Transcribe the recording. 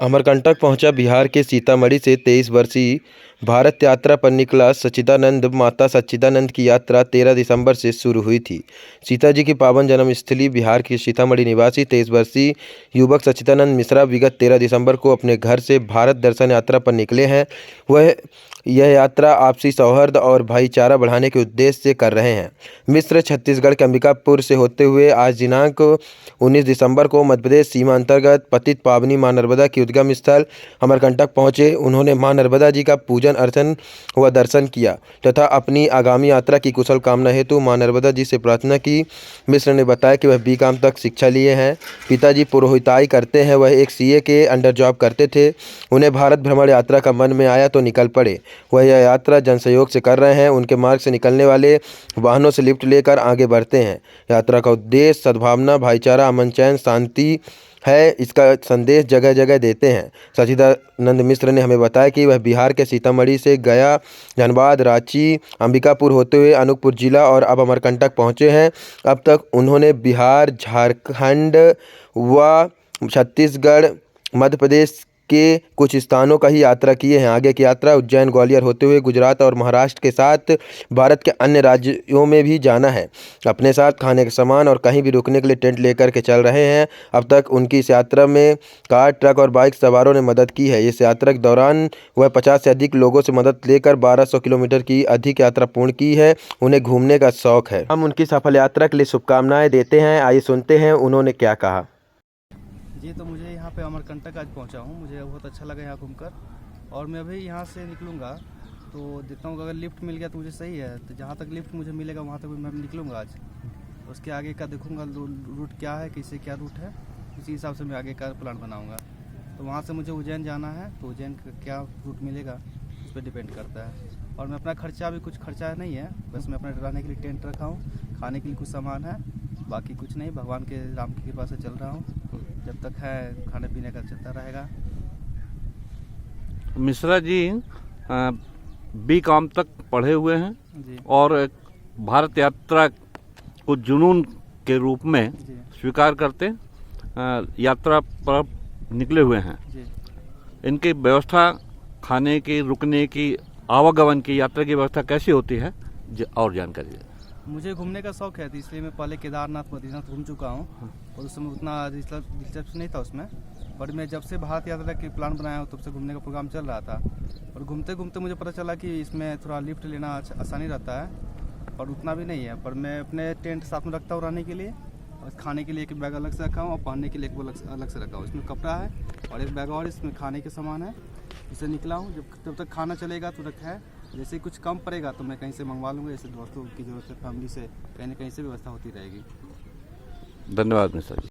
अमरकंटक पहुंचा। बिहार के सीतामढ़ी से 23 वर्षीय भारत यात्रा पर निकला सच्चिदानंद। माता सच्चिदानंद की यात्रा 13 दिसंबर से शुरू हुई थी। सीता जी की पावन जन्मस्थली बिहार के सीतामढ़ी निवासी 23 वर्षीय युवक सच्चिदानंद मिश्रा विगत 13 दिसंबर को अपने घर से भारत दर्शन यात्रा पर निकले हैं। यह यात्रा आपसी सौहार्द और भाईचारा बढ़ाने के उद्देश्य से कर रहे हैं। मिश्र छत्तीसगढ़ के अंबिकापुर से होते हुए आज दिनांक 19 दिसंबर को मध्य प्रदेश सीमा अंतर्गत पतित पावनी मां नर्मदा की उद्गम स्थल अमरकंटक पहुंचे। उन्होंने मां नर्मदा जी का पूजन अर्चन व दर्शन किया तथा अपनी आगामी यात्रा की कुशल कामना हेतु मां नर्मदा जी से प्रार्थना की। मिश्र ने बताया कि वह बीकॉम तक शिक्षा लिए हैं। पिताजी पुरोहिताई करते हैं। वह एक सीए के अंडर जॉब करते थे। उन्हें भारत भ्रमण यात्रा का मन में आया तो निकल पड़े। वह यह यात्रा जनसहयोग से कर रहे हैं। उनके मार्ग से निकलने वाले वाहनों से लिफ्ट लेकर आगे बढ़ते हैं। यात्रा का उद्देश्य सद्भावना, भाईचारा, अमन, चैन, शांति है। इसका संदेश जगह जगह देते हैं। सच्चिदानंद मिश्र ने हमें बताया कि वह बिहार के सीतामढ़ी से गया, धनबाद, रांची, अंबिकापुर होते हुए अनूपपुर जिला और अब अमरकंटक पहुंचे हैं। अब तक उन्होंने बिहार, झारखंड व छत्तीसगढ़, मध्य प्रदेश के कुछ स्थानों का ही यात्रा किए हैं। आगे की यात्रा उज्जैन, ग्वालियर होते हुए गुजरात और महाराष्ट्र के साथ भारत के अन्य राज्यों में भी जाना है। अपने साथ खाने के सामान और कहीं भी रुकने के लिए टेंट लेकर के चल रहे हैं। अब तक उनकी इस यात्रा में कार, ट्रक और बाइक सवारों ने मदद की है। इस यात्रा के दौरान वह 50 से अधिक लोगों से मदद लेकर 1200 किलोमीटर की अधिक यात्रा पूर्ण की है। उन्हें घूमने का शौक है। हम उनकी सफल यात्रा के लिए शुभकामनाएं देते हैं। आइए सुनते हैं उन्होंने क्या कहा। जी, तो मुझे यहाँ पे अमरकंटक आज पहुँचा हूँ। मुझे बहुत अच्छा लगा यहाँ घूमकर और मैं अभी यहाँ से निकलूँगा तो देखता हूँ अगर लिफ्ट मिल गया तो मुझे सही है। तो जहाँ तक लिफ्ट मुझे मिलेगा वहाँ तक मैं निकलूँगा आज। उसके आगे का देखूँगा रूट क्या है, कैसे क्या रूट है, उसी हिसाब से मैं आगे का प्लान बनाऊँगा। तो वहाँ से मुझे उज्जैन जाना है तो उज्जैन का क्या रूट मिलेगा उस पर डिपेंड करता है। और मैं अपना खर्चा भी कुछ खर्चा नहीं है, बस मैं अपने रहने के लिए टेंट रखा हूँ, खाने के लिए कुछ सामान है, बाकी कुछ नहीं। भगवान के राम की कृपा से चल रहा हूँ। जब तक है खाने पीने का चलता रहेगा। मिश्रा जी बीकॉम तक पढ़े हुए हैं जी। और भारत यात्रा को जुनून के रूप में जी। स्वीकार करते यात्रा पर निकले हुए हैं। जी। इनकी व्यवस्था खाने की, रुकने की, आवागमन की, यात्रा की व्यवस्था कैसी होती है और जानकारी दें। मुझे घूमने का शौक है तो इसलिए मैं पहले केदारनाथ, बद्रीनाथ घूम चुका हूँ और उस समय उतना दिलचस्प नहीं था उसमें। बट मैं जब से भारत यात्रा की प्लान बनाया हूँ तब से घूमने का प्रोग्राम चल रहा था और घूमते घूमते मुझे पता चला कि इसमें थोड़ा लिफ्ट लेना आसानी रहता है और उतना भी नहीं है। पर मैं अपने टेंट साथ में रखता हूँ रहने के लिए और खाने के लिए एक बैग अलग से रखा हूँ और पहनने के लिए एक अलग से रखा हूँ। इसमें कपड़ा है और एक बैग और इसमें खाने के सामान है। इससे निकला हूँ। जब तक खाना चलेगा तो रखा है। जैसे कुछ कम पड़ेगा तो मैं कहीं से मंगवा लूँगा। जैसे दोस्तों की ज़रूरत है, फैमिली से कहीं ना कहीं से व्यवस्था होती रहेगी। धन्यवाद मिश्रा जी।